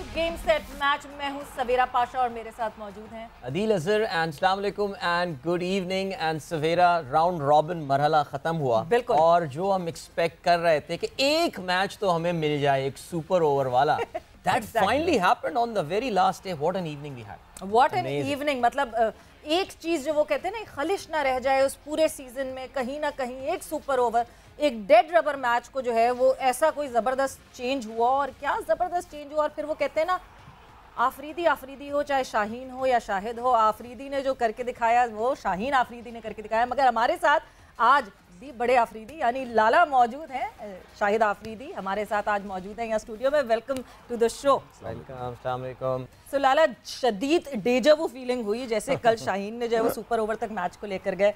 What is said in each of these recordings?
Game set match. मैं हूँ सवेरा पाशा और मेरे साथ मौजूद हैं अदील अजहर एंड अस्सलाम वालेकुम and good evening and Savera. Round robin मरहला ख़त्म हुआ और जो हम एक्सपेक्ट कर रहे थे कि एक मैच तो हमें मिल जाए, एक सुपर ओवर वाला, that finally happened on the very last day. What an evening we had. What an evening। मतलब एक चीज़ जो वो कहते हैं ना, खलिश ना रह जाए उस पूरे सीजन में, कहीं ना कहीं एक सुपर ओवर, एक डेड रबर मैच को जो है वो ऐसा कोई ज़बरदस्त चेंज हुआ, और क्या ज़बरदस्त चेंज हुआ। और फिर वो कहते हैं ना, आफरीदी आफरीदी हो, चाहे शाहीन हो या शाहिद हो, आफरीदी ने जो करके दिखाया वो शाहीन आफरीदी ने करके दिखाया। मगर हमारे साथ आज भी बड़े आफरीदी यानी लाला मौजूद हैं। शाहिद आफरीदी हमारे साथ आज मौजूद हैं यहाँ स्टूडियो में। Welcome to the show. Welcome, अस्सलाम वालेकुम। सो लाला, शदीद डेजावू फीलिंग हुई जैसे कल शाहीन ने जो है वो सुपर ओवर तक मैच को लेकर गए।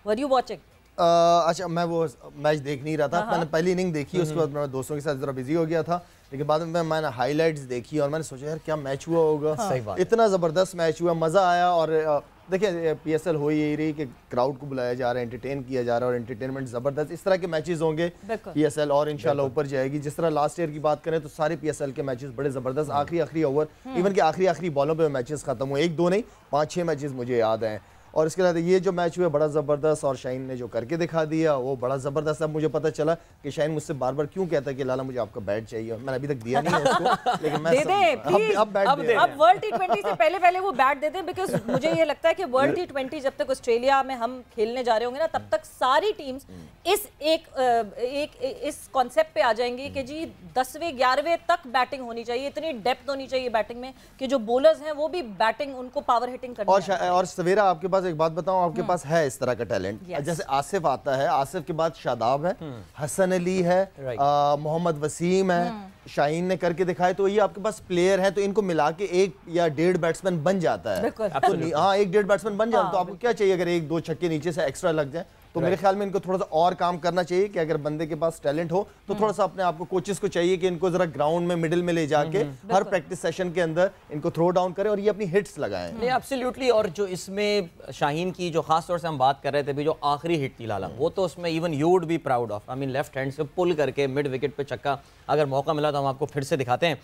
Were you watching? अच्छा, मैं वो मैच देख नहीं रहा था। मैंने पहली इनिंग देखी, उसके बाद मैं दोस्तों के साथ जरा बिजी हो गया था, लेकिन बाद में मैंने हाइलाइट्स देखी और मैंने सोचा यार क्या मैच हुआ होगा। सही बात। इतना ज़बरदस्त मैच हुआ, मज़ा आया। और देखिए PSL हो यही रही कि क्राउड को बुलाया जा रहा है, एंटरटेन किया जा रहा है, और एंटरटेनमेंट ज़बरदस्त इस तरह के मैचेस होंगे PSL, और इंशाल्लाह ऊपर जाएगी। जिस तरह लास्ट ईयर की बात करें तो सारे PSL के मैचेस बड़े ज़बरदस्त, आखिरी ओवर, इवन के आखिरी बॉलों पे मैचेस खत्म हुए। 1-2 नहीं, 5-6 मैचेस मुझे याद हैं। और इसके अलावा ये जो मैच हुआ बड़ा ज़बरदस्त, और शाहीन ने जो करके दिखा दिया वो बड़ा ज़बरदस्त। अब मुझे पता चला कि शाहीन मुझसे बार बार क्यों कहता है कि लाला मुझे आपका बैट चाहिए। मैंने अभी तक दिया नहीं है उसको, लेकिन मैं दे दें प्लीज। अब वर्ल्ड T20 से पहले वो बैट दे दें, बिकॉज मुझे ये लगता है कि वर्ल्ड T20 जब तक ऑस्ट्रेलिया में हम खेलने जा रहे होंगे ना, तब तक सारी टीम्स इस कॉन्सेप्ट पे आ जाएंगी कि जी 10वें 11वें तक बैटिंग होनी चाहिए, इतनी डेप्थ होनी चाहिए बैटिंग में कि जो बॉलर्स हैं वो भी बैटिंग, उनको पावर हिटिंग करनी है। और सवेरा, आपके पास एक बात बताऊं, आपके पास है इस तरह का टैलेंट। जैसे आसिफ आता है, आसिफ के बाद शादाब है, हसन अली है, मोहम्मद वसीम है, शाहीन ने करके दिखाए, तो ये आपके पास प्लेयर हैं, तो इनको मिला के 1 या 1.5 बैट्समैन बन जाता है। हाँ, 1-1.5 बैट्समैन बन जाता है। तो आपको क्या चाहिए, अगर 1-2 छक्के नीचे से एक्स्ट्रा लग जाए तो मेरे ख्याल में इनको थोड़ा सा और काम करना चाहिए कि अगर बंदे के पास टैलेंट हो तो थोड़ा सा अपने आप को, कोचेस को चाहिए कि इनको जरा ग्राउंड में मिडिल में ले जाके हर प्रैक्टिस सेशन के अंदर इनको थ्रो डाउन करें और ये अपनी हिट्स लगाएं। नहीं, एब्सोल्युटली। और जो इसमें शाहीन की जो खास तौर से हम बात कर रहे थे भी, जो आखिरी हिट थी लाला, वो तो उसमें even you would be proud of. I mean left hand से पुल करके मिड विकेट पे छक्का, अगर मौका मिला तो हम आपको फिर से दिखाते हैं।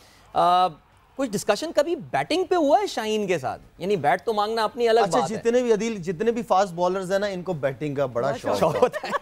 कुछ डिस्कशन कभी बैटिंग पे हुआ है शाहीन के साथ? यानी बैट तो मांगना अपनी अलग बात है। जितने भी फास्ट बॉलर्स हैं ना, इनको बैटिंग का बड़ा शौक होता है।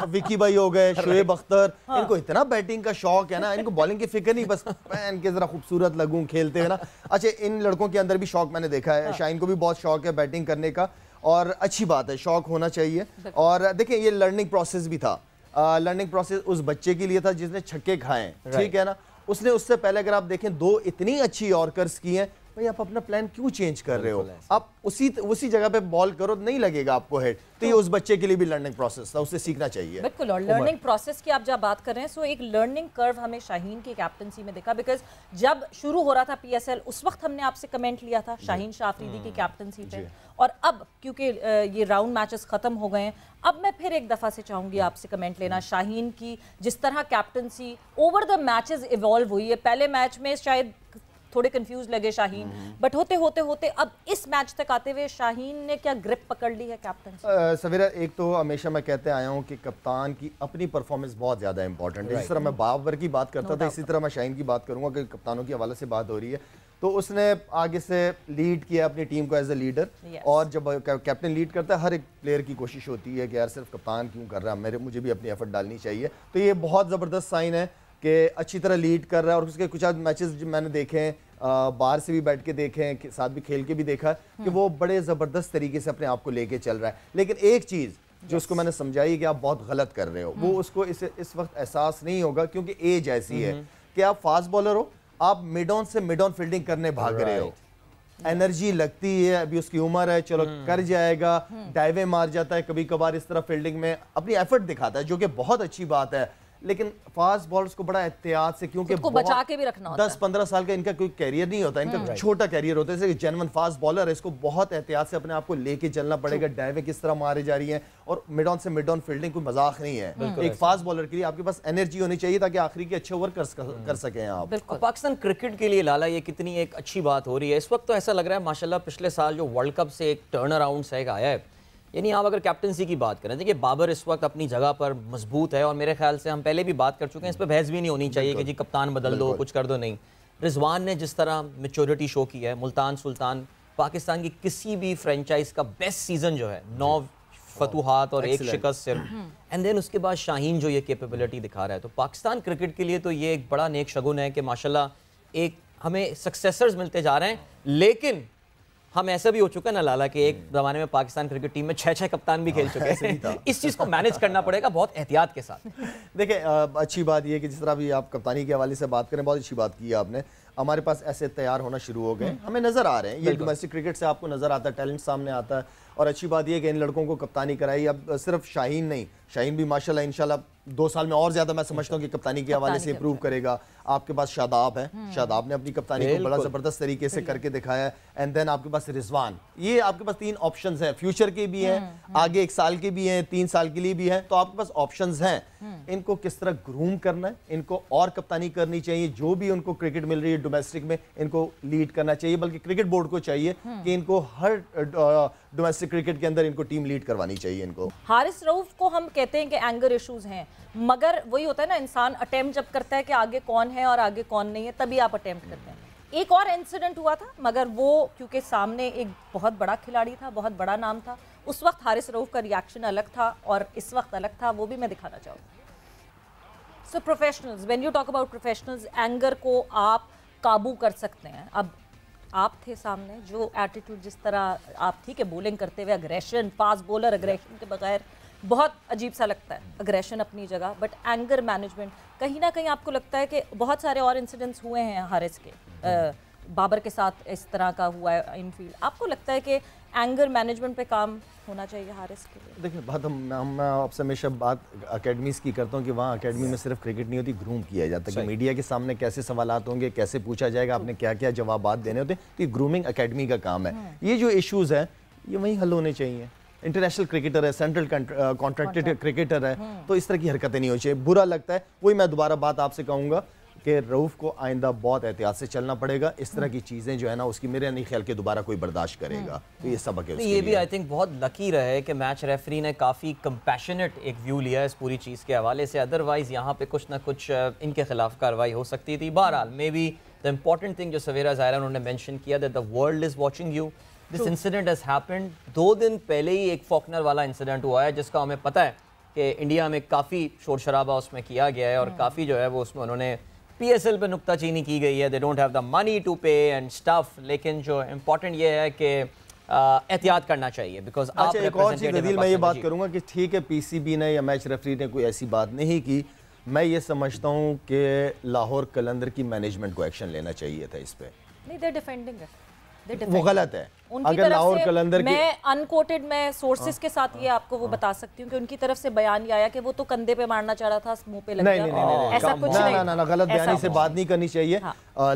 विकी भाई हो गए, शोएब अख्तर, इनको इतना बैटिंग का शौक है ना, इनको बॉलिंग की फिक्र नहीं, बस पहन के जरा खूबसूरत लगूं खेलते हैं ना। अच्छा, इन लड़कों के अंदर भी शौक मैंने देखा है। शाहीन को भी बहुत शौक है बैटिंग करने का, और अच्छी बात है, शौक होना चाहिए। और देखिए, ये लर्निंग प्रोसेस भी था। लर्निंग प्रोसेस उस बच्चे के लिए था जिसने छक्के खाए, ठीक है ना। उसने उससे पहले अगर आप देखें 2 इतनी अच्छी यॉर्कर्स की हैं, भाई आप अपना प्लान क्यों चेंज कर रहे हो? आप उसी जगह पे बॉल करो, नहीं लगेगा आपको हेड। तो ये उस बच्चे के लिए भी लर्निंग प्रोसेस था, उससे सीखना चाहिए। बिल्कुल। और लर्निंग प्रोसेस की आप जब बात कर रहे हैं, सो एक लर्निंग कर्व हमें शाहीन की कैप्टनसी में देखा। बिकॉज जब शुरू हो रहा था PSL, उस वक्त हमने आपसे कमेंट लिया था शाहीन आफरीदी की कैप्टनसी पे, और अब क्योंकि ये राउंड मैचेस खत्म हो गए हैं, अब मैं फिर एक दफ़ा से चाहूँगी आपसे कमेंट लेना शाहीन की। जिस तरह captaincy over the matches evolve हुई है, पहले मैच में शायद थोड़े कंफ्यूज लगे शाहीन, बट होते होते अब इस मैच तक आते हुए शाहीन ने क्या ग्रिप पकड़ ली है कैप्टन? सवेरा, एक तो हमेशा मैं कहते आया हूँ कि कप्तान की अपनी परफॉर्मेंस बहुत ज़्यादा इंपॉर्टेंट है। जिस तरह मैं बाबर की बात करता था, इसी तरह मैं शाहीन की बात करूँगा कि कप्तानों के हवाले से बात हो रही है। तो उसने आगे से लीड किया अपनी टीम को एज ए लीडर, और जब कैप्टन लीड करता है, हर एक प्लेयर की कोशिश होती है कि यार सिर्फ कप्तान क्यों कर रहा है, मुझे भी अपनी एफर्ट डालनी चाहिए। तो ये बहुत ज़बरदस्त साइन है कि अच्छी तरह लीड कर रहा है। और उसके कुछ मैचेस जो मैंने देखे हैं, बाहर से भी बैठ के देखे हैं, साथ भी खेल के भी देखा कि वो बड़े ज़बरदस्त तरीके से अपने आप को लेके चल रहा है। लेकिन एक चीज़ जो उसको मैंने समझाई कि आप बहुत गलत कर रहे हो, वो उसको इस वक्त एहसास नहीं होगा, क्योंकि एज ऐसी है कि आप फास्ट बॉलर हो, आप मिड ऑन से मिड ऑन फील्डिंग करने भाग रहे हो, एनर्जी लगती है, अभी उसकी उम्र है, चलो कर जाएगा, डाइवे मार जाता है कभी कभार, इस तरह फील्डिंग में अपनी एफर्ट दिखाता है, जो कि बहुत अच्छी बात है। लेकिन फास्ट बॉलर्स को बड़ा एहतियात से, क्योंकि बचा के भी रखना होता है। 10-15 साल का इनका कोई कैरियर नहीं होता, इनका छोटा कैरियर होता है। जैसे जेन्युइन फास्ट बॉलर है, इसको बहुत एहतियात से अपने आप को लेके चलना पड़ेगा। डाइवे किस तरह मारे जा रही है, और मिड ऑन से मिड ऑन फील्डिंग कोई मजाक नहीं है। एक फास्ट बॉलर के लिए आपके पास एनर्जी होनी चाहिए ताकि आखिरी के अच्छे ओवर कर सकें आप। पाकिस्तान क्रिकेट के लिए लाला ये कितनी एक अच्छी बात हो रही है इस वक्त। तो ऐसा लग रहा है माशाल्लाह पिछले साल जो वर्ल्ड कप से एक टर्न अराउंड से एक आया है, यानी आप अगर कैप्टनसी की बात करें, देखिए बाबर इस वक्त अपनी जगह पर मजबूत है, और मेरे ख्याल से हम पहले भी बात कर चुके हैं, इस पर बहस भी नहीं होनी चाहिए कि जी कप्तान बदल दो, कुछ कर दो, नहीं। रिजवान ने जिस तरह मेच्योरिटी शो की है, मुल्तान सुल्तान पाकिस्तान की किसी भी फ्रेंचाइज का बेस्ट सीजन जो है, 9 फतुहात और 1 शिकस्त सिर्फ, एंड देन उसके बाद शाहीन जो ये कैपेबिलिटी दिखा रहा है, तो पाकिस्तान क्रिकेट के लिए तो ये एक बड़ा नेक शगुन है कि माशाल्लाह एक हमें सक्सेसर्स मिलते जा रहे हैं। लेकिन हम ऐसा भी हो चुका है ना लाला कि एक ज़माने में पाकिस्तान क्रिकेट टीम में 6 कप्तान भी खेल चुके हैं। इस चीज़ को मैनेज करना पड़ेगा बहुत एहतियात के साथ। देखिए अच्छी बात यह है कि जिस तरह भी आप कप्तानी के हवाले से बात करें, बहुत अच्छी बात की है आपने। हमारे पास ऐसे तैयार होना शुरू हो गए, हमें नज़र आ रहे हैं, ये डोमेस्टिक क्रिकेट से आपको नज़र आता है, टैलेंट सामने आता है। और अच्छी बात यह है कि इन लड़कों को कप्तानी कराई। अब सिर्फ शाहीन नहीं, शाहीन भी माशाल्लाह इंशाल्लाह 2 साल में और ज़्यादा मैं समझता हूँ कि कप्तानी के हवाले से इंप्रूव करेगा। आपके पास शादाब है, शादाब ने अपनी कप्तानी को बड़ा ज़बरदस्त तरीके से करके दिखाया है। एंड देन आपके पास रिजवान, ये आपके पास 3 ऑप्शंस हैं, फ्यूचर के भी हैं, आगे 1 साल के भी हैं, 3 साल के लिए भी हैं, तो आपके पास ऑप्शंस हैं। इनको किस तरह ग्रूम करना है, इनको और कप्तानी करनी चाहिए, जो भी उनको क्रिकेट मिल रही है डोमेस्टिक में इनको लीड करना चाहिए, बल्कि क्रिकेट बोर्ड को चाहिए कि इनको हर डोमेस्टिक क्रिकेट के अंदर इनको टीम लीड करवानी चाहिए। इनको हारिस रऊफ को हम कहते हैं कि एंगर इश्यूज हैं, मगर वही होता है ना, इंसान अटेम्प्ट जब करता है कि आगे कौन है और आगे कौन नहीं है, तभी आप अटेम्प्ट करते हैं। एक और इंसिडेंट हुआ था, मगर वो क्योंकि सामने एक बहुत बड़ा खिलाड़ी था, बहुत बड़ा नाम था, उस वक्त हारिस रऊफ का रिएक्शन अलग था और इस वक्त अलग था, वो भी मैं दिखाना चाहूँगी। So professionals, when you talk about professionals, anger को आप काबू कर सकते हैं। अब आप थे सामने, जो एटीट्यूड जिस तरह आप थी कि बॉलिंग करते हुए अग्रेशन, फास्ट बॉलर अग्रेशन के बगैर बहुत अजीब सा लगता है, अग्रेशन अपनी जगह, बट एंगर मैनेजमेंट कहीं ना कहीं आपको लगता है कि बहुत सारे और इंसिडेंट्स हुए हैं हारिस के, बाबर के साथ इस तरह का हुआ है इनफील्ड, आपको लगता है कि एंगर मैनेजमेंट पे काम होना चाहिए हारिस के लिए? देखिए बात हम आपसे हमेशा बात अकेडमीज़ की करता हूँ कि वहाँ अकेडमी में सिर्फ क्रिकेट नहीं होती, ग्रूम किया जाता है कि मीडिया के सामने कैसे सवालात होंगे, कैसे पूछा जाएगा, आपने क्या क्या जवाबात देने होते हैं, तो ये ग्रूमिंग अकेडमी का काम है। ये जो इश्यूज़ हैं ये वहीं हल होने चाहिए। इंटरनेशनल क्रिकेटर है, सेंट्रल कॉन्ट्रैक्टेड क्रिकेटर है, तो इस तरह की हरकतें नहीं होनी चाहिए, बुरा लगता है। वही मैं दोबारा बात आपसे कहूँगा कि रऊफ को आइंदा बहुत एहतियात से चलना पड़ेगा। इस तरह की चीज़ें जो है ना, उसकी मेरे नहीं ख्याल के दोबारा कोई बर्दाश्त करेगा, तो ये सबक है उसके ये भी लिए। आई थिंक बहुत लकी रहे कि मैच रेफरी ने काफ़ी कंपैशनेट एक व्यू लिया इस पूरी चीज़ के हवाले से, अदरवाइज यहाँ पे कुछ ना कुछ इनके खिलाफ कार्रवाई हो सकती थी। बहरहाल may be the important thing जो सवेरा ज़ाहिरा उन्होंने मेंशन किया that the world is watching you, this incident has happened. 2 दिन पहले ही एक फॉकनर वाला इंसिडेंट हुआ है जिसका हमें पता है कि इंडिया में काफ़ी शोर शराबा उसमें किया गया है और काफ़ी जो है वो उसमें उन्होंने PSL पे नुक्ताचीनी की गई है, they don't have the money to pay and stuff. लेकिन जो इम्पोर्टेंट ये है कि एहतियात करना चाहिए, बिकॉज आप एक और चीज़ अदील, मैं ये बात करूँगा कि ठीक है PCB ने या मैच रेफरी ने कोई ऐसी बात नहीं की, मैं ये समझता हूँ कि लाहौर कलंदर की मैनेजमेंट को एक्शन लेना चाहिए था इस पर। नहीं, दे डिफेंडिंग है, वो गलत है। उनकी अगर तरफ लाहौर से कलंदर मैं अनकोटेड मैं सोर्सेज के साथ ये आपको वो बता सकती हूँ कि उनकी तरफ से बयान ये आया कि वो तो कंधे पे मारना चाह रहा था, मुंह पे लग गया। नहीं, ऐसा कुछ नहीं, ना गलत बयानी से बात नहीं करनी चाहिए।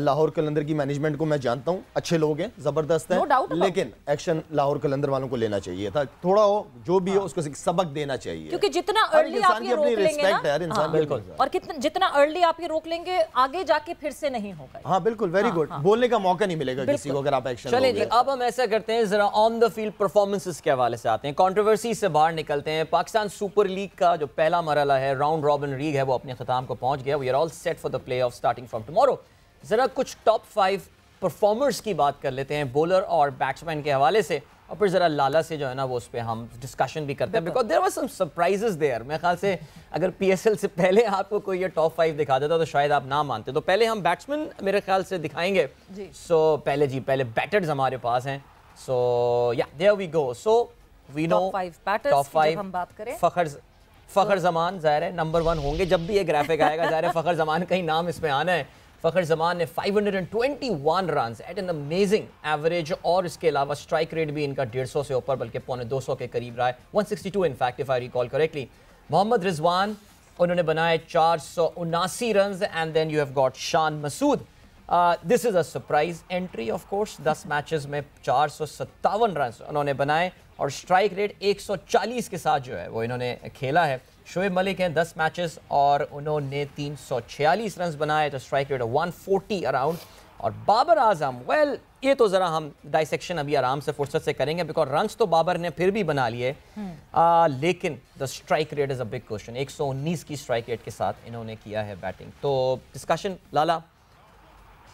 लाहौर कलंदर की मैनेजमेंट को मैं जानता हूँ, अच्छे लोग हैं, जबरदस्त हैं, लेकिन एक्शन लाहौर कलंदर वालों को लेना चाहिए था। थोड़ा हो जो भी हो उसको सबक देना चाहिए, क्योंकि जितना अर्ली आप ये रोक लेंगे ना, बिल्कुल, और जितना अर्ली आप ये रोक लेंगे आगे जाके फिर से नहीं होगा। हाँ बिल्कुल, वेरी गुड, बोलने का मौका नहीं मिलेगा किसी को अगर आप एक्शन। चलिए अब हम ऐसा करते हैं, जरा ऑन द फील्ड परफॉर्मेंसेस के हवाले से आते हैं, कंट्रोवर्सी से बाहर निकलते हैं। पाकिस्तान सुपर लीग का जो पहला मरहला है, राउंड रॉबिन लीग है, वो अपने खिताम को पहुंच गया। We are all set for the play off starting from tomorrow. जरा कुछ टॉप 5 परफॉर्मर्स की बात कर लेते हैं, बॉलर और बैट्समैन के हवाले से, और फिर जरा लाला से जो है ना वो उस पर हम डिस्कशन भी करते हैं, because there were some surprises there. मेरे ख्याल से अगर PSL से पहले आपको कोई ये टॉप 5 दिखा देता तो शायद आप ना मानते। तो पहले हम बैट्समैन मेरे ख्याल से दिखाएंगे। पहले बैटर्स हमारे पास हैं। So yeah, there we go. So we know top 5 batters की जब हम बात करें, फखर जमान ज़ाहिर है नंबर 1 होंगे जब भी ये ग्राफिक आएगा। ज़ाहिर है फखर जमान का ही नाम इसमें आना है। फखर जमान ने 521 run at an amazing average, और इसके अलावा स्ट्राइक रेट भी इनका 150 से ऊपर बल्कि 250 के करीब रहा है, 162 in fact if I recall correctly. Mohammad Rizwan उन्होंने बनाए 479 run, and then you have got Shan Masood. This is a surprise entry of course, 10 matches में 457 रन उन्होंने बनाए और स्ट्राइक रेट 140 के साथ जो है वो इन्होंने खेला है। शोएब मलिक हैं 10 मैचेस और उन्होंने 346 रन बनाए, तो स्ट्राइक रेट 140 अराउंड। और बाबर आजम, वेल ये तो ज़रा हम डाइसेक्शन अभी आराम से फुर्सत से करेंगे, बिकॉज रन्स तो बाबर ने फिर भी बना लिए, लेकिन the strike rate is a big question. 119 की स्ट्राइक रेट के साथ इन्होंने किया है बैटिंग। तो डिस्कशन लाला,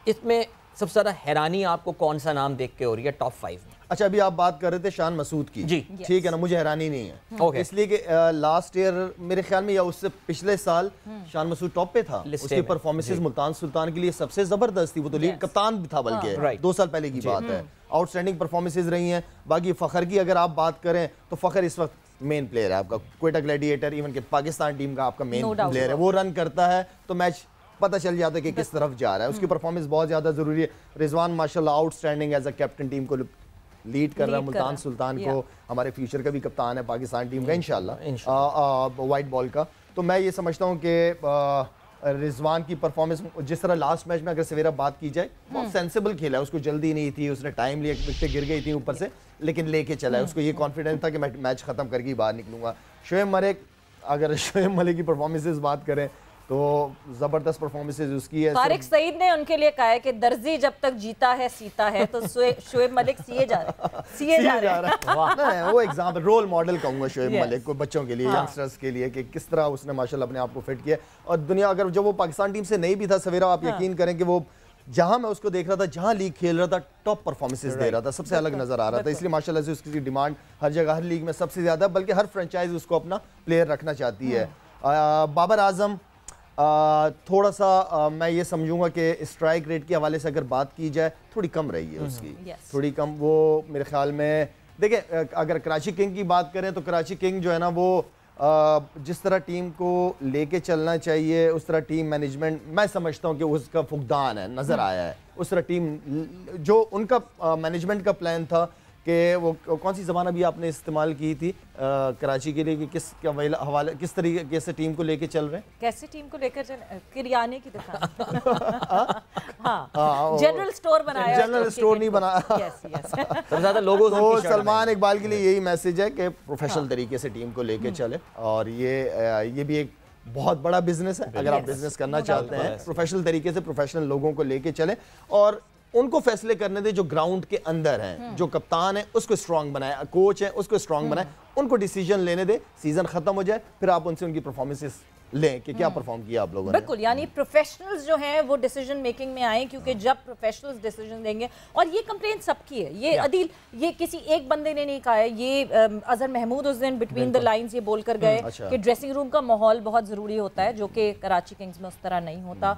इसमें सबसे ज़्यादा हैरानी आपको कौन सा नाम देख के हो रही है टॉप 5 में? अच्छा, अभी आप बात कर रहे थे शान मसूद की, जी ठीक है ना, मुझे हैरानी नहीं है इसलिए कि लास्ट ईयर मेरे ख्याल में या उससे पिछले साल शान मसूद टॉप पे था। उसकी परफॉर्मेंसेस मुल्तान सुल्तान के लिए सबसे जबरदस्त थी, वो तो लीग कप्तान भी था, बल्कि 2 साल पहले की बात है। आउटस्टैंडिंग परफॉर्मेंसेस रही हैं। बाकी फ़खर की अगर आप बात करें तो फ़खर इस वक्त मेन प्लेयर है आपका, क्वेटा ग्लैडिएटर इवन के पाकिस्तान टीम का आपका मेन प्लेयर है। वो रन करता है तो मैच पता चल जाता है कि किस तरफ जा रहा है। उसकी परफॉर्मेंस बहुत ज़्यादा ज़रूरी है। रिजवान माशाल्लाह outstanding as a captain team को लीड कर रहा है। मुल्तान सुल्तान को हमारे फ्यूचर का भी कप्तान है पाकिस्तान टीम का इंशाल्लाह वाइट बॉल का। तो मैं ये समझता हूँ कि रिजवान की परफॉर्मेंस जिस तरह लास्ट मैच में अगर सवेरा बात की जाए, बहुत सेंसिबल खेला है। उसको जल्दी नहीं थी, उसने टाइम लिया, विकेटें गिर गई थी ऊपर से, लेकिन लेके चला है। उसको ये कॉन्फिडेंस था कि मैं मैच खत्म करके ही बाहर निकलूंगा। शोएब मलिक, अगर शोएब मलिक की परफॉर्मेंसेस बात करें तो जबरदस्त परफॉर्मेंसेस उसकी है। तारिक सईद ने उनके लिए कहा है कि दर्जी जब तक जीता है सीता है, तो शोएब मलिक सीए जा रहा है। वो एग्जाम्पल रोल मॉडल कहूँगा शोएब मलिक को बच्चों के लिए, यंगस्टर्स के लिए, कि किस तरह उसने माशाल्लाह अपने आप को फिट किया। और दुनिया अगर जब वो पाकिस्तान टीम से नहीं भी था सवेरा, आप यकीन करें कि वो जहां मैं उसको देख रहा था, जहां लीग खेल रहा था, टॉप परफॉर्मेंसेस दे रहा था, सबसे अलग नजर आ रहा था। इसलिए माशाल्लाह से उसकी डिमांड हर जगह, हर लीग में सबसे ज्यादा, बल्कि हर फ्रेंचाइज उसको अपना प्लेयर रखना चाहती है। बाबर आजम थोड़ा सा मैं ये समझूंगा कि स्ट्राइक रेट के हवाले से अगर बात की जाए थोड़ी कम रही है उसकी, थोड़ी कम। वो मेरे ख्याल में देखिए, अगर कराची किंग की बात करें तो कराची किंग जो है ना, वो जिस तरह टीम को लेके चलना चाहिए उस तरह टीम मैनेजमेंट मैं समझता हूँ कि उसका फुकदान है, नज़र आया है। उस तरह टीम जो उनका मैनेजमेंट का प्लान था कि वो कौन सी ज़बान अभी आपने इस्तेमाल की थी कराची के लिए, कि किस हवाले किस तरीके से टीम को लेके चल रहे हैं, कैसे टीम को लेकर किराने की दुकान जनरल स्टोर बनाया, जनरल स्टोर नहीं बनाया। सबसे ज़्यादा लोगों तो सलमान इकबाल के लिए यही मैसेज है कि प्रोफेशनल तरीके से टीम को लेके चले। और ये भी एक बहुत बड़ा बिजनेस है। अगर आप बिजनेस करना चाहते हैं, प्रोफेशनल तरीके से प्रोफेशनल लोगों को लेके चले और उनको फैसले करने दे जो ग्राउंड के अंदर हैं। जो कप्तान है उसको स्ट्रांग बनाए, कोच है उसको स्ट्रांग बनाए, उनको डिसीजन लेने दे। सीजन खत्म हो जाए फिर आप उनसे उनकी परफॉर्मेंसेस लें कि क्या परफॉर्म किया आप लोगों ने। बिल्कुल, यानी प्रोफेशनल्स जो हैं वो डिसीजन मेकिंग में आए, क्योंकि जब प्रोफेशनल्स डिसीजन देंगे, और ये कंप्लेंट सबकी है, ये अदील, ये किसी एक बंदे ने नहीं कहा है, ये अजहर महमूद उस दिन बिटवीन द लाइंस ये बोल कर गए कि ड्रेसिंग रूम का माहौल बहुत ज़रूरी होता है, जो कि कराची किंग्स में उस तरह नहीं होता।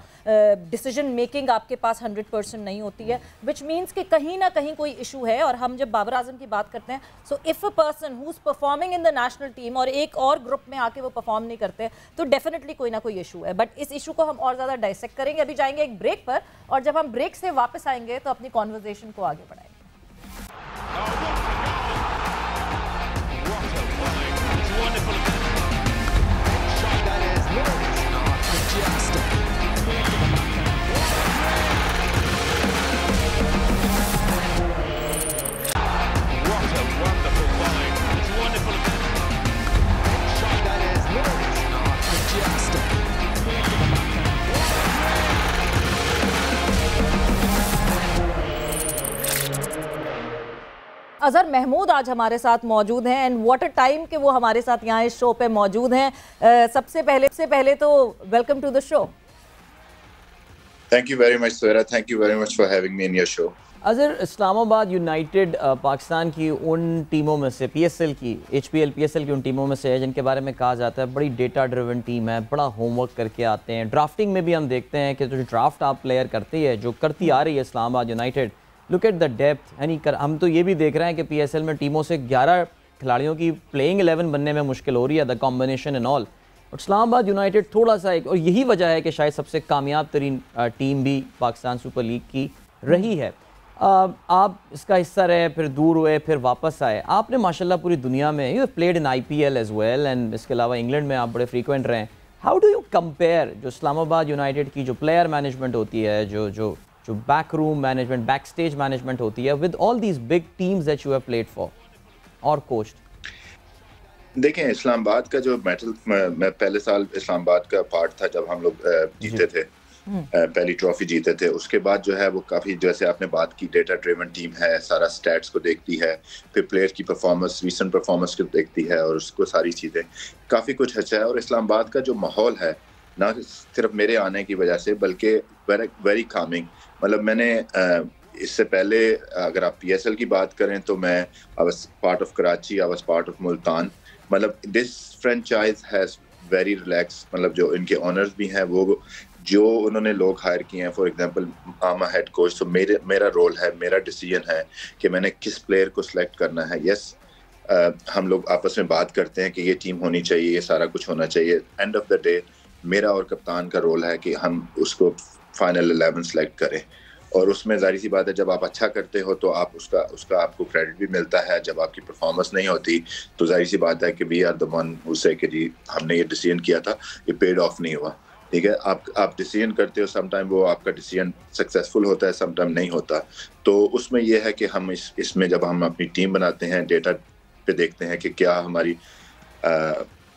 डिसीजन मेकिंग आपके पास 100% नहीं होती है, विच मीन्स कि कहीं ना कहीं कोई इशू है। और हम जब बाबर आजम की बात करते हैं, so if a person who is performing in the national team और एक और ग्रुप में आके वो परफॉर्म नहीं करते, तो डेफिनेटली कोई ना कोई इशू है। बट इस इशू को हम और ज़्यादा डाइसेक्ट करेंगे। अभी जाएंगे एक ब्रेक पर, और जब हम ब्रेक से वापस आएंगे तो अपनी कॉन्वर्जेशन को आगे बढ़ाएंगे। अजहर महमूद आज हमारे साथ मौजूद हैं, एंड व्हाट अ टाइम कि वो हमारे साथ यहाँ इस शो पे मौजूद हैं। सबसे पहले तो welcome to the show. Thank you very much, Sawera. Thank you very much for having me in your show. Azhar, Islamabad United Pakistan की उन टीमों में से, PSL की, HPL PSL की उन टीमों में से है जिनके बारे में कहा जाता है बड़ी डेटा ड्रिवन टीम है, बड़ा होमवर्क करके आते हैं। ड्राफ्टिंग में भी हम देखते हैं कि जो ड्राफ्ट आप प्लेयर करती है, जो करती आ रही है Islamabad United, look at the depth. यानी हम तो ये भी देख रहे हैं कि PSL में टीमों से 11 खिलाड़ियों की प्लेइंग 11 बनने में मुश्किल हो रही है, द कॉम्बिनेशन एंड ऑल। और इस्लामाबाद यूनाइटेड थोड़ा सा एक, और यही वजह है कि शायद सबसे कामयाब तरीन टीम भी पाकिस्तान सुपर लीग की रही है। आप इसका हिस्सा रहे, फिर दूर हुए, फिर वापस आए। आपने माशाल्लाह पूरी दुनिया में, you played in IPL as well, and इसके अलावा इंग्लैंड में आप बड़े फ्रीक्वेंट रहे हैं। हाउ डू यू कंपेयर जो इस्लामाबाद यूनाइटेड की जो प्लेयर मैनेजमेंट होती है, जो back room management, back stage management होती है, with all these big teams that you have played for और कोच्ड? देखें, इस्लामाबाद का जो मेटल, मैं पहले साल इस्लामाबाद का पार्ट था जब हम लोग जीते थे, पहली ट्रॉफी जीते थे। उसके बाद जो है वो काफ़ी, जैसे आपने बात की, डेटा ड्रिवन टीम है, सारा स्टैट्स को देखती है, फिर प्लेयर की परफॉर्मेंस, रीसेंट परफॉर्मेंस को देखती है, और उसको सारी चीज़ें काफ़ी कुछ अच्छा है। और इस्लामाबाद का जो माहौल है ना सिर्फ मेरे आने की वजह से, बल्कि वेरी कामिंग। मतलब मैंने इससे पहले अगर आप PSL की बात करें तो मैं I was part of Karachi, I was part of Multan. मतलब this franchise has very relax, मतलब जो इनके ऑनर्स भी हैं वो जो उन्होंने लोग हायर किए हैं, फॉर एग्जांपल आमा हेड कोच, तो मेरा रोल है, मेरा डिसीजन है कि मैंने किस प्लेयर को सिलेक्ट करना है। यस हम लोग आपस में बात करते हैं कि ये टीम होनी चाहिए, ये सारा कुछ होना चाहिए। एंड ऑफ द डे मेरा और कप्तान का रोल है कि हम उसको फाइनल 11 सेलेक्ट करें, और उसमें जाहिर सी बात है जब आप अच्छा करते हो तो आप उसका आपको क्रेडिट भी मिलता है। जब आपकी परफॉर्मेंस नहीं होती तो जाहिर सी बात है कि we are the one who say कि जी हमने ये डिसीजन किया था, ये पेड ऑफ नहीं हुआ। ठीक है, आप डिसीजन करते हो, समटाइम वो आपका डिसीजन सक्सेसफुल होता है, समटाइम नहीं होता। तो उसमें यह है कि हम इसमें जब हम अपनी टीम बनाते हैं, डेटा पे देखते हैं कि क्या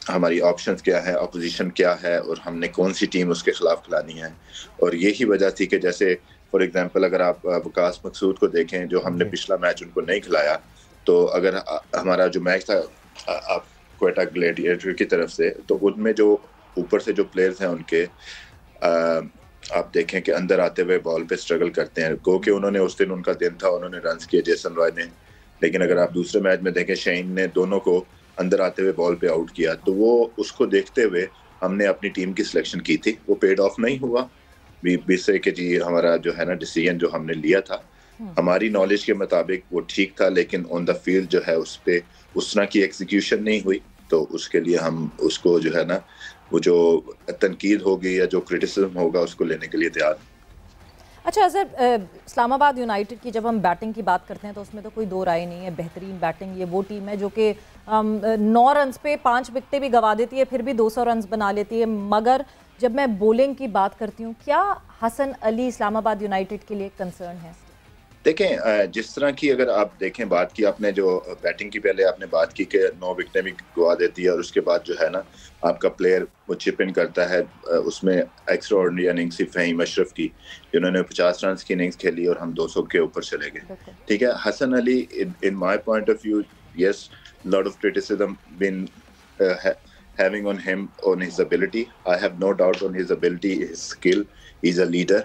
हमारी ऑप्शंस क्या है, अपोजिशन क्या है, और हमने कौन सी टीम उसके खिलाफ खिलानी है। और यही वजह थी कि जैसे फॉर एग्जांपल अगर आप वकास मकसूद को देखें, जो हमने पिछला मैच उनको नहीं खिलाया, तो अगर हमारा जो मैच था आप क्वेटा ग्लेडिएटर की तरफ से, तो उनमें जो ऊपर से जो प्लेयर्स हैं उनके आप देखें कि अंदर आते हुए बॉल पे स्ट्रगल करते हैं। गो कि उन्होंने उस दिन उनका दिन था, उन्होंने रन किए जेसन रॉय ने, लेकिन अगर आप दूसरे मैच में देखें शाहीन ने दोनों को अंदर आते हुए बॉल पे आउट किया। तो वो उसको देखते हुए हमने अपनी टीम की सिलेक्शन की थी, वो पेड ऑफ नहीं हुआ से कि जी हमारा जो है ना डिसीजन जो हमने लिया था हमारी नॉलेज के मुताबिक वो ठीक था, लेकिन ऑन द फील्ड जो है उस पे उस तरह की एग्जीक्यूशन नहीं हुई। तो उसके लिए हम उसको जो है ना वो जो तनकीद होगी या जो क्रिटिसिज्म होगा उसको लेने के लिए तैयार। अच्छा सर, इस्लामाबाद यूनाइटेड की जब हम बैटिंग की बात करते हैं तो उसमें तो कोई दो राय नहीं है, बेहतरीन बैटिंग। ये वो टीम है जो कि 9 रन्स पे 5 विकेटें भी गंवा देती है, फिर भी 200 रन्स बना लेती है। मगर जब मैं बॉलिंग की बात करती हूँ, क्या हसन अली इस्लामाबाद यूनाइटेड के लिए कंसर्न है? देखें, जिस तरह की अगर आप देखें, बात की आपने जो बैटिंग की, पहले आपने बात की कि 9 विकेटें भी गवा देती है, और उसके बाद जो है ना आपका प्लेयर वो चिप इन करता है। उसमें एक्स्ट्रा ऑर्डिनरी इनिंग्स थी फ़हीम अशरफ की, जिन्होंने 50 रन की इनिंग्स खेली और हम 200 के ऊपर चले गए। ठीक है, Hasan Ali in my point of view, yes, lot of criticism been having on him on his ability. I have no doubt on his ability, his skill. He's a leader.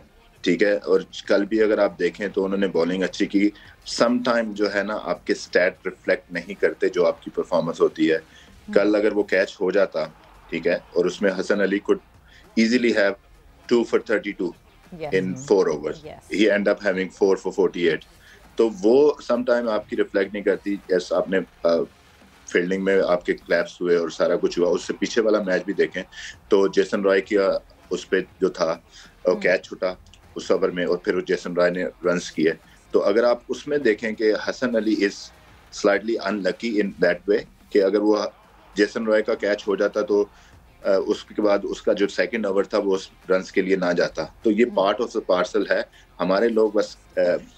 ठीक है, और कल भी अगर आप देखें तो उन्होंने बॉलिंग अच्छी की। सम टाइम जो है ना आपके स्टैट रिफ्लेक्ट नहीं करते जो आपकी परफॉर्मेंस होती है। कल अगर वो कैच हो जाता, ठीक है, और उसमें Hasan Ali could easily have 2 for 32 in 4 overs. He end up having 4 for 48. तो वो सम टाइम आपकी रिफ्लेक्ट नहीं करती। यस, आपने फील्डिंग में आपके क्लैप्स हुए और सारा कुछ हुआ। उससे पीछे वाला मैच भी देखें तो जेसन रॉय की उस पे जो था कैच छूटा उस ओवर में, और फिर जेसन रॉय ने रन्स किए। तो अगर आप उसमें देखें कि Hasan Ali is slightly unlucky in that way कि अगर वो जेसन रॉय का कैच हो जाता तो उसके बाद उसका जो सेकंड ओवर था वो उस रन्स के लिए ना जाता। तो ये पार्ट ऑफ द पार्सल है। हमारे लोग बस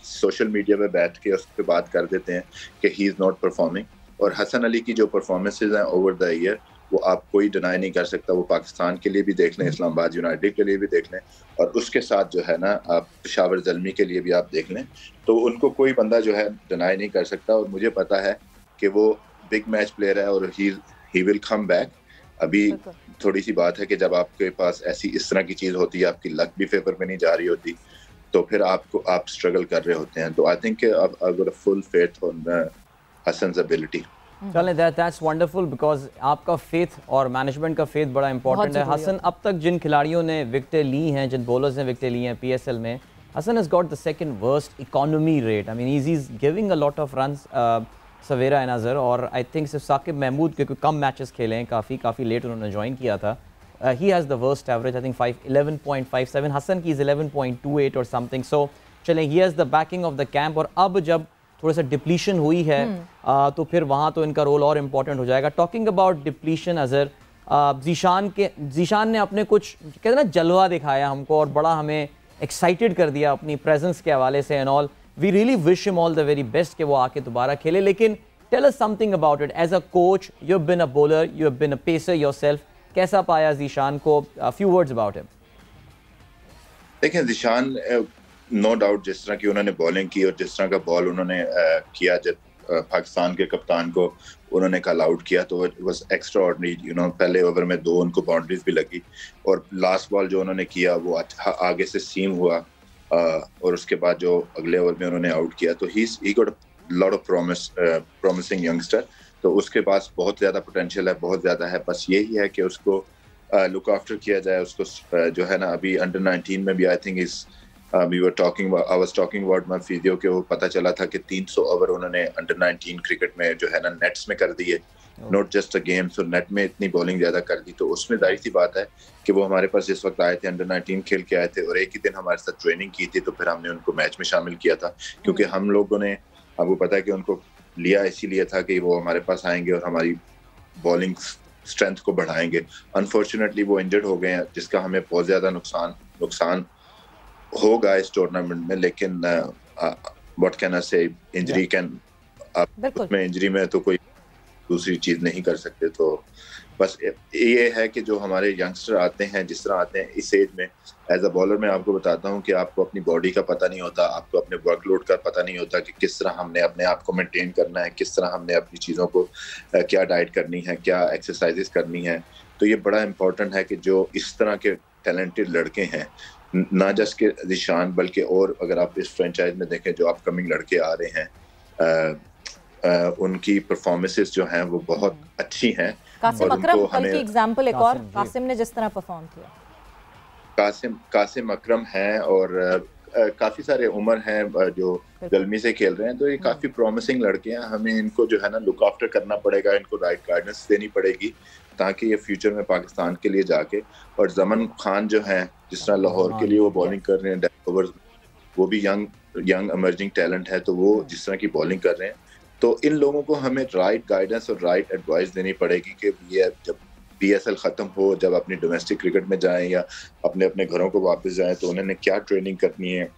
सोशल मीडिया पे बैठ के उस पर बात कर देते हैं कि ही इज़ नॉट परफॉर्मिंग, और हसन अली की जो परफॉर्मेंसेज हैं ओवर द ईयर वो आप कोई डिनाई नहीं कर सकता। वो पाकिस्तान के लिए भी देख लें, इस्लामाबाद यूनाइटेड के लिए भी देख लें, और उसके साथ जो है ना आप पेशावर ज़ल्मी के लिए भी आप देख लें, तो उनको कोई बंदा जो है डिनाई नहीं कर सकता। और मुझे पता है कि वो बिग मैच प्लेयर है और ही विल कम बैक। अभी थोड़ी सी बात है कि जब आपके पास ऐसी इस तरह की चीज़ होती है, आपकी लक भी फेवर में नहीं जा रही होती, तो फिर आप स्ट्रगल कर रहे होते हैं। तो I think I got a full faith on Hasan's ability. चलें, दैट्स वंडरफुल बिकॉज आपका फेथ और मैनेजमेंट का फेथ बड़ा इंपॉर्टेंट है। हसन, अब तक जिन खिलाड़ियों ने विकेटें ली हैं, जिन बॉलर्स ने विकेटें ली हैं PSL में, Hasan has got the second worst economy rate. I mean he is giving a lot of runs, सवेरा एंड अजहर, और आई थिंक सिर्फ साकिब महमूद क्योंकि कम मैचेस खेले हैं, काफ़ी लेट उन्होंने ज्वाइन किया था। He has the worst average, I think 11.57। Hasan की इज़ 11.28 और समथिंग। सो चलें, he has the backing of the camp, और अब जब थोड़ा सा डिप्लीशन हुई है तो फिर वहाँ तो इनका रोल और इम्पॉर्टेंट हो जाएगा। Talking about depletion, Azhar, Zeeshan ने अपने कुछ कहते हैं ना जलवा दिखाया हमको और बड़ा हमें एक्साइटेड कर दिया अपनी प्रेजेंस के हवाले से and all. We really wish him all the very best कि वो आके दोबारा खेले। लेकिन tell us something about it as a coach, you have been a bowler, you have been a pacer yourself, कैसा पाया जीशान को? Few words about him. देखें, जीशान नो डाउट जिस तरह की उन्होंने बॉलिंग की और जिस तरह का बॉल उन्होंने किया, जब पाकिस्तान के कप्तान को उन्होंने कॉल आउट किया तो it was extra ordinary. You know, पहले ओवर में 2 उनको बाउंड्रीज भी लगी और लास्ट बॉल जो उन्होंने किया वो आगे से सीम हुआ और उसके बाद जो अगले ओवर में उन्होंने आउट किया तो he got lot of promising youngster. तो उसके पास बहुत ज़्यादा पोटेंशियल है, बहुत ज़्यादा है। बस यही है कि उसको लुक आफ्टर किया जाए। उसको जो है ना, अभी अंडर 19 में भी आई think I was talking about my physio के वो पता चला था कि 300 ओवर उन्होंने अंडर 19 क्रिकेट में जो है ना नेट्स में कर दिए, not just a game. So net में इतनी बॉलिंग ज़्यादा कर दी तो उसमें जाहिर सी बात है कि वो हमारे पास जिस वक्त आए थे अंडर 19 खेल के आए थे और एक ही दिन हमारे साथ ट्रेनिंग की थी तो फिर हमने उनको मैच में शामिल किया था क्योंकि हम लोगों ने, आपको पता है कि उनको लिया इसीलिए था कि वो हमारे पास आएंगे और हमारी बॉलिंग स्ट्रेंथ को बढ़ाएंगे। अनफॉर्चुनेटली वो इंजर्ड हो गए हैं जिसका हमें बहुत ज़्यादा नुकसान होगा इस टूर्नामेंट में। लेकिन व्हाट कैन आई से, इंजरी कैन, उसमें इंजरी में तो कोई दूसरी चीज़ नहीं कर सकते। तो बस ये है कि जो हमारे यंगस्टर आते हैं, जिस तरह आते हैं इस एज में, एज अ बॉलर मैं आपको बताता हूँ कि आपको अपनी बॉडी का पता नहीं होता, आपको अपने वर्कलोड का पता नहीं होता कि किस तरह हमने अपने आप को मेंटेन करना है, किस तरह हमने अपनी चीज़ों को क्या डाइट करनी है, क्या एक्सरसाइजेस करनी है। तो ये बड़ा इम्पोर्टेंट है कि जो इस तरह के टैलेंटेड लड़के हैं, ना जस्ट के जिशान बल्कि और अगर आप इस फ्रेंचाइज में देखें जो अपकमिंग लड़के आ रहे हैं, उनकी परफॉर्मेंसेस जो हैं वो बहुत अच्छी हैं। कासिम अकरम कल की एग्जांपल एक और, कासिम ने जिस तरह परफॉर्म किया, कासिम अकरम हैं और काफ़ी सारे उमर हैं जो दलमी से खेल रहे हैं। तो ये काफ़ी प्रॉमिसिंग लड़के हैं। हमें इनको जो है ना लुक आफ्टर करना पड़ेगा, इनको राइट गाइडेंस देनी पड़ेगी ताकि ये फ्यूचर में पाकिस्तान के लिए जाके, और जमन खान जो हैं जिस तरह लाहौर के लिए वो बॉलिंग कर रहे हैं डेथ ओवर, वो भी यंग इमर्जिंग टैलेंट है। तो वो जिस तरह की बॉलिंग कर रहे हैं तो इन लोगों को हमें राइट गाइडेंस और राइट एडवाइस देनी पड़ेगी कि ये जब PSL ख़त्म हो, जब अपनी डोमेस्टिक क्रिकेट में जाएं या अपने अपने घरों को वापस जाएं तो उन्होंने क्या ट्रेनिंग करनी है,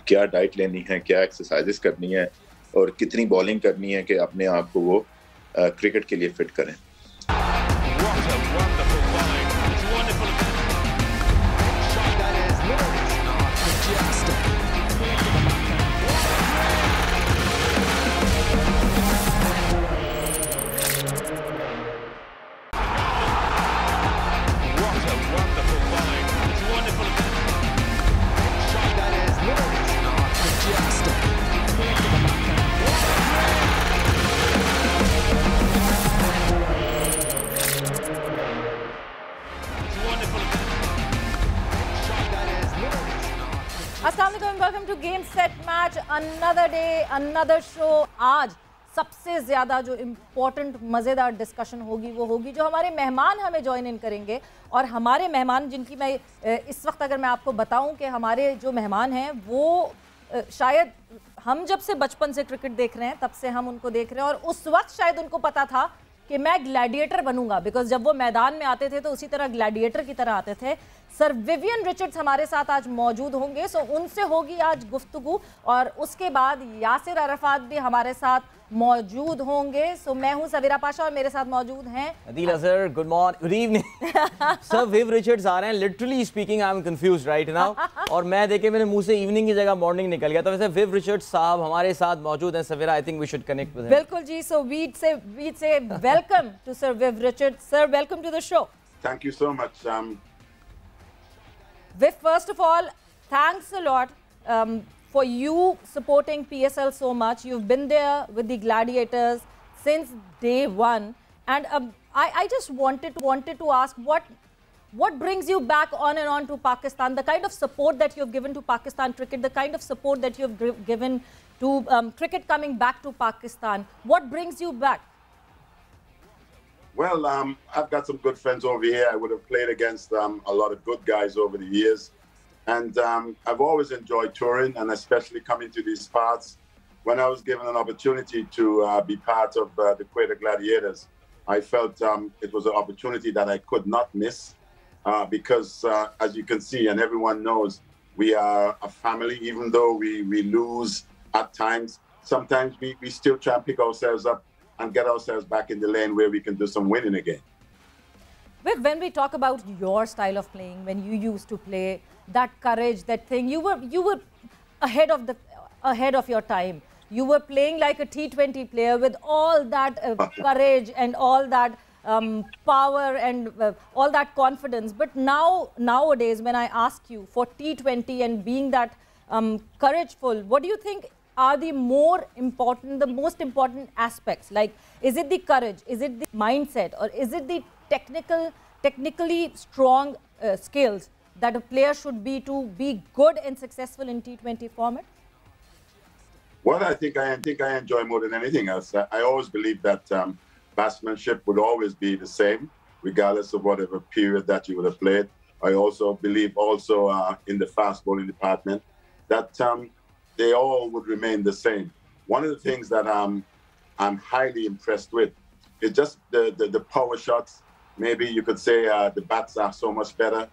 क्या डाइट लेनी है, क्या एक्सरसाइजेस करनी है और कितनी बॉलिंग करनी है कि अपने आप को वो क्रिकेट के लिए फिट करें। Welcome to game set match, another day another show. आज सबसे ज़्यादा जो इम्पोर्टेंट मज़ेदार डिस्कशन होगी वो होगी जो हमारे मेहमान हमें ज्वाइन इन करेंगे। और हमारे मेहमान जिनकी मैं इस वक्त अगर मैं आपको बताऊं कि हमारे जो मेहमान हैं वो शायद हम जब से बचपन से क्रिकेट देख रहे हैं तब से हम उनको देख रहे हैं और उस वक्त शायद उनको पता था कि मैं ग्लैडिएटर बनूंगा, बिकॉज जब वो मैदान में आते थे तो उसी तरह ग्लैडिएटर की तरह आते थे। सर विवियन रिचर्ड्स हमारे साथ आज मौजूद होंगे, सो उनसे होगी आज गुफ्तगू। और उसके बाद यासिर अरफात भी हमारे साथ मौजूद होंगे। सो मैं हूं सवेरा पाशा और मेरे साथ मौजूद हैं Adeel sir. Good morning, good evening sir. Viv Richards आ रहे हैं, literally speaking I am confused right now. और मैं देखे मेरे मुंह से इवनिंग की जगह मॉर्निंग निकल गया। तो वैसे विव रिचर्ड्स साहब हमारे साथ मौजूद हैं Savera, I think we should connect with him. बिल्कुल जी। So we'd say welcome to sir Viv Richards. Sir welcome to the show. Thank you so much. Viv, first of all, thanks a lot for you supporting PSL so much. You've been there with the Gladiators since day one, and I just wanted to ask what brings you back on and on to Pakistan? The kind of support that you've given to Pakistan cricket, the kind of support that you've given to cricket coming back to Pakistan. What brings you back? Well, I've got some good friends over here. I would have played against a lot of good guys over the years. And I've always enjoyed touring, and especially coming to these parts. When I was given an opportunity to be part of the Quetta Gladiators, I felt it was an opportunity that I could not miss because, as you can see, and everyone knows, we are a family. Even though we lose at times, sometimes we still try and pick ourselves up and get ourselves back in the lane where we can do some winning again. When we talk about your style of playing, when you used to play, that courage, that thing, you were ahead of your time. you were playing like a T20 player with all that courage and all that power and all that confidence. But nowadays, when I ask you for T20 and being that courageful, what do you think are the most important aspects? Like, is it the courage, is it the mindset, or is it the technically strong skills that a player should be to be good and successful in T20 format? Well, I think I enjoy more than anything else. I always believe that batsmanship would always be the same, regardless of whatever period that you would have played. I also believe in the fast bowling department that they all would remain the same. One of the things that I'm highly impressed with is just the power shots. Maybe you could say the bats are so much better.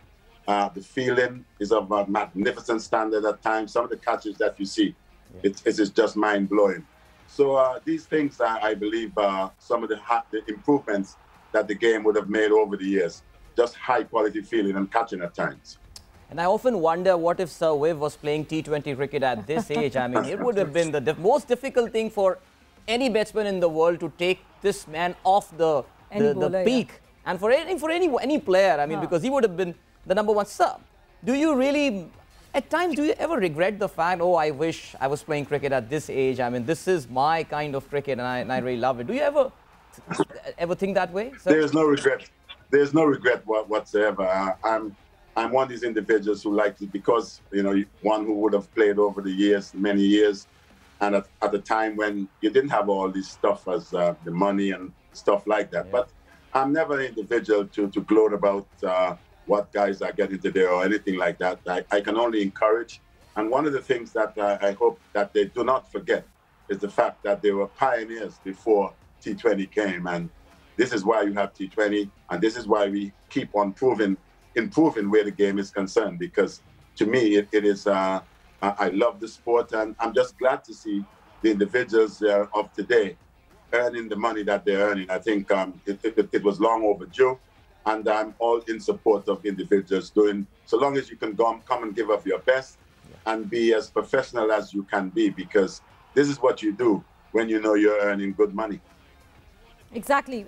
The feeling is of a magnificent standard at times. Some of the catches that you see, it is just mind-blowing. So these things, I believe, are some of the improvements that the game would have made over the years. Just high-quality feeling and catching at times. And I often wonder, what if Sir Viv was playing T20 cricket at this age? I mean, it would have been the most difficult thing for any batsman in the world to take this man off the peak. Yeah. And for any player, I mean, because he would have been the #1. Sir, do you really, at times, do you ever regret the fact, oh, I wish I was playing cricket at this age? I mean, this is my kind of cricket, and I really love it. Do you ever think that way, sir? There's no regret. There's no regret whatsoever. I'm one of these individuals who liked it because, you know, one who would have played over the years, many years, and at the time when you didn't have all this stuff as the money and stuff like that. Yeah. But I'm never an individual to gloat about what guys are getting today or anything like that. I can only encourage. And one of the things that I hope that they do not forget is the fact that they were pioneers before T20 came. And this is why you have T20. And this is why we keep on improving where the game is concerned. Because to me, it is, I love the sport. And I'm just glad to see the individuals of today earning the money that they're earning. I think it was long overdue. And I'm all in support of individuals doing, so long as you can come and give up your best and be as professional as you can be, because this is what you do when you know you're earning good money. Exactly.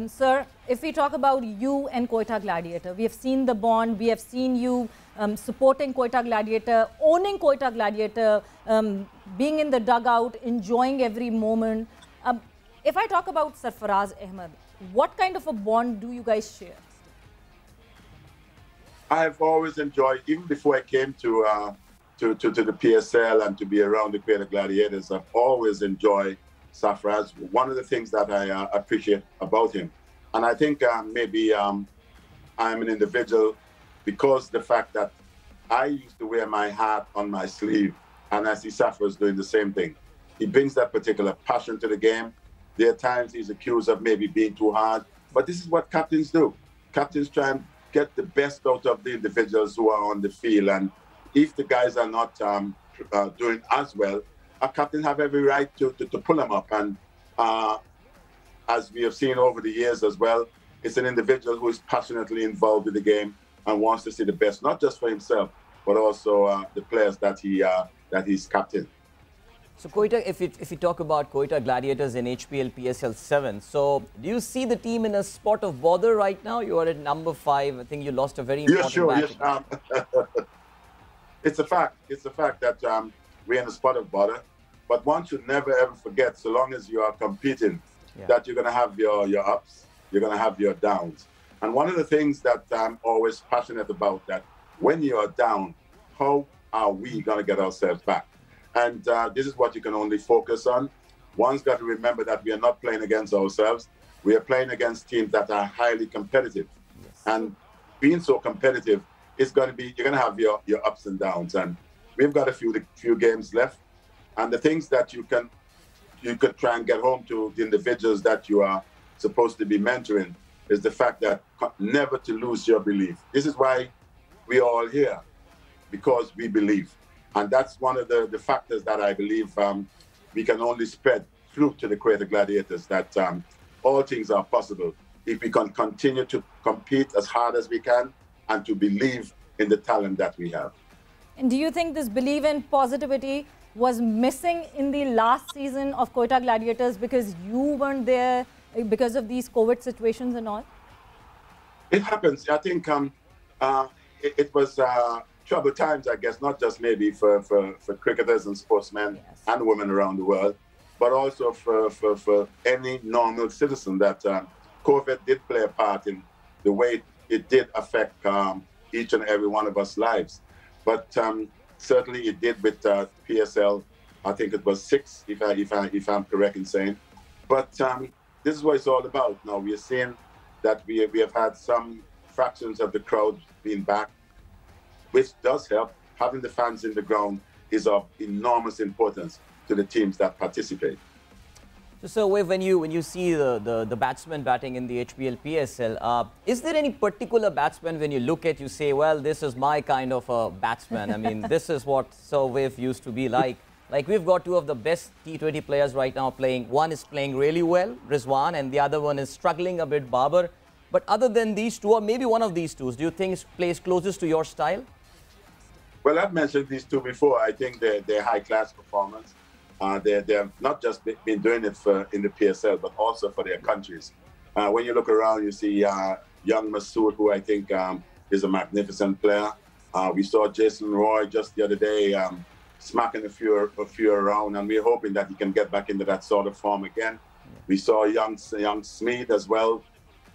Sir, if we talk about you and Quetta Gladiator, we have seen the bond, we have seen you supporting Quetta Gladiator, owning Quetta Gladiator, being in the dugout, enjoying every moment. If I talk about Sarfaraz Ahmed, what kind of a bond do you guys share? I've always enjoyed, even before I came to the PSL and to be around the Quetta Gladiators, I've always enjoyed Sarfaraz. One of the things that I appreciate about him, and I think maybe I'm an individual because the fact that I used to wear my heart on my sleeve, and I see Sarfaraz doing the same thing. He brings that particular passion to the game. There are times he's accused of maybe being too hard, but this is what captains do. Captains try and get the best out of the individuals who are on the field, and if the guys are not doing as well, a captain have every right to pull them up. And as we have seen over the years as well, it's an individual who is passionately involved with the game and wants to see the best, not just for himself, but also the players that he's captain. So Quetta, if you talk about Quetta Gladiators in HPL PSL7, so do you see the team in a spot of bother right now? You are at #5. I think you lost a very important match. Yes. It's a fact. It's a fact that we're in a spot of bother. But one should never ever forget, so long as you are competing, that you're going to have your ups, you're going to have your downs. And one of the things that I'm always passionate about, that when you are down, how are we going to get ourselves back? And this is what you can only focus on. One's got to remember that we are not playing against ourselves. We are playing against teams that are highly competitive. Yes. And being so competitive, it's going to be, you're going to have your ups and downs. And we've got a few games left. And the things that you could try and get home to the individuals that you are supposed to be mentoring is the fact that never to lose your belief. This is why we are all here, because we believe. And that's one of the factors that I believe we can only spread through to the Quetta Gladiators, that all things are possible if we can continue to compete as hard as we can and to believe in the talent that we have. And do you think this belief in positivity was missing in the last season of Quetta Gladiators because you weren't there because of these COVID situations and all? It happens. I think it was troubled times, I guess, not just maybe for cricketers and sportsmen and women around the world, but also for any normal citizen that COVID did play a part in the way it did affect each and every one of us lives. But certainly it did with PSL. I think it was 6, if I'm correct in saying. But this is what it's all about. Now we are seeing that we have had some fractions of the crowd being back, which does help. Having the fans in the ground is of enormous importance to the teams that participate. So, when you see the batsmen batting in the HPL PSL, is there any particular batsman when you look at, you say, well, this is my kind of a batsman? I mean, this is what Wave used to be like. Like, we've got 2 of the best T20 players right now playing. One is playing really well, Rizwan, and the other one is struggling a bit, Babar. But other than these 2, or maybe one of these 2, do you think plays closest to your style? Well, I've mentioned these 2 before. I think they're high-class performance. They have not just been doing it in the PSL, but also for their countries. When you look around, you see young Masood, who I think is a magnificent player. We saw Jason Roy just the other day smacking a few around, and we're hoping that he can get back into that sort of form again. We saw young Smeed as well,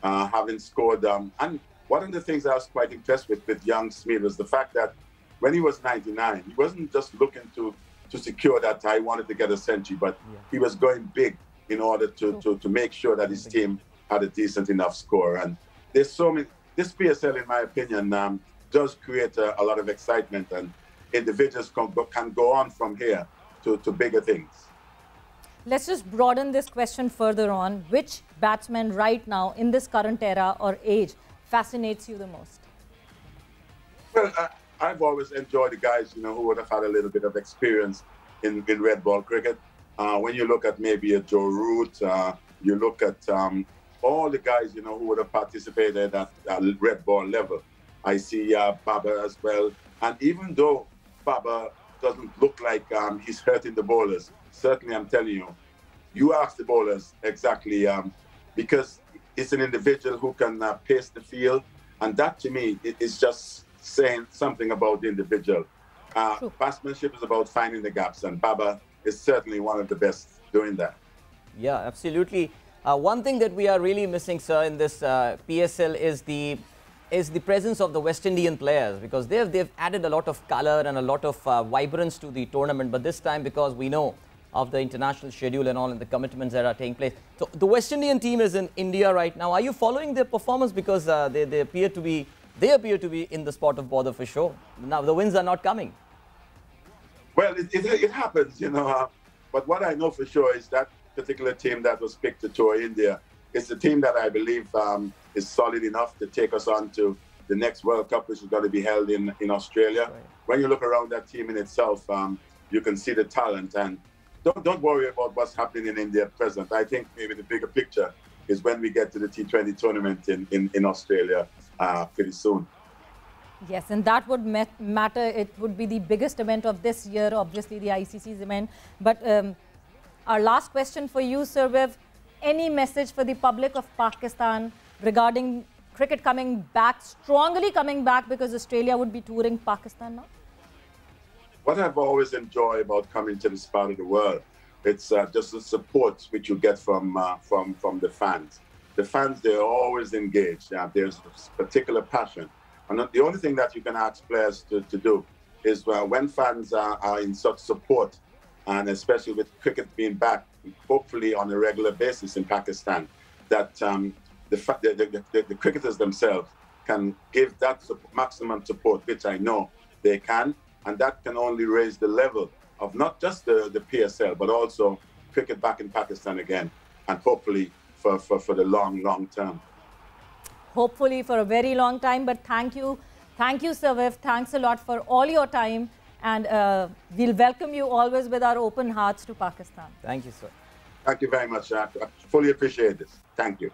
having scored. And one of the things I was quite impressed with young Smeed was the fact that when he was 99, he wasn't just looking to secure that I wanted to get a century, but he was going big in order to make sure that his team had a decent enough score. And there's so many. This PSL, in my opinion, does create a lot of excitement, and individuals can go on from here to bigger things. Let's just broaden this question further on. Which batsman right now in this current era or age fascinates you the most? Well, I've always enjoyed the guys, who would have had a little bit of experience in red ball cricket. When you look at maybe a Joe Root, you look at all the guys, who would have participated at red ball level. I see Baba as well. And even though Baba doesn't look like he's hurting the bowlers, certainly I'm telling you, you ask the bowlers exactly, because it's an individual who can pace the field. And that to me is just saying something about the individual. Batsmanship is about finding the gaps, and Baba is certainly one of the best doing that. Yeah, absolutely. One thing that we are really missing, sir, in this PSL is the presence of the West Indian players, because they've added a lot of color and a lot of vibrance to the tournament. But this time, because we know of the international schedule and all and the commitments that are taking place, so the West Indian team is in India right now. Are you following their performance? Because they appear to be in the spot of bother for sure. Now the wins are not coming. Well, it happens, but what I know for sure is that particular team that was picked to tour India is the team that I believe is solid enough to take us on to the next World Cup, which is going to be held in Australia. Right. When you look around that team in itself, you can see the talent. And don't worry about what's happening in India at present. I think maybe the bigger picture is when we get to the T20 tournament in Australia pretty soon. Yes, and that would matter. It would be the biggest event of this year, obviously the ICC's event. But our last question for you, Sir Viv, any message for the public of Pakistan regarding cricket coming back, strongly coming back, because Australia would be touring Pakistan now? What I've always enjoyed about coming to this part of the world, it's just the support which you get from the fans. The fans, they're always engaged. There's a particular passion. And the only thing that you can ask players to do is when fans are in such support, and especially with cricket being back, hopefully on a regular basis in Pakistan, that the cricketers themselves can give that maximum support, which I know they can, and that can only raise the level of not just the PSL, but also cricket back in Pakistan again, and hopefully for the long term. Hopefully for a very long time, but thank you, Sir Viv. Thanks a lot for all your time, and we'll welcome you always with our open hearts to Pakistan. Thank you, sir. Thank you very much. I fully appreciate this. Thank you.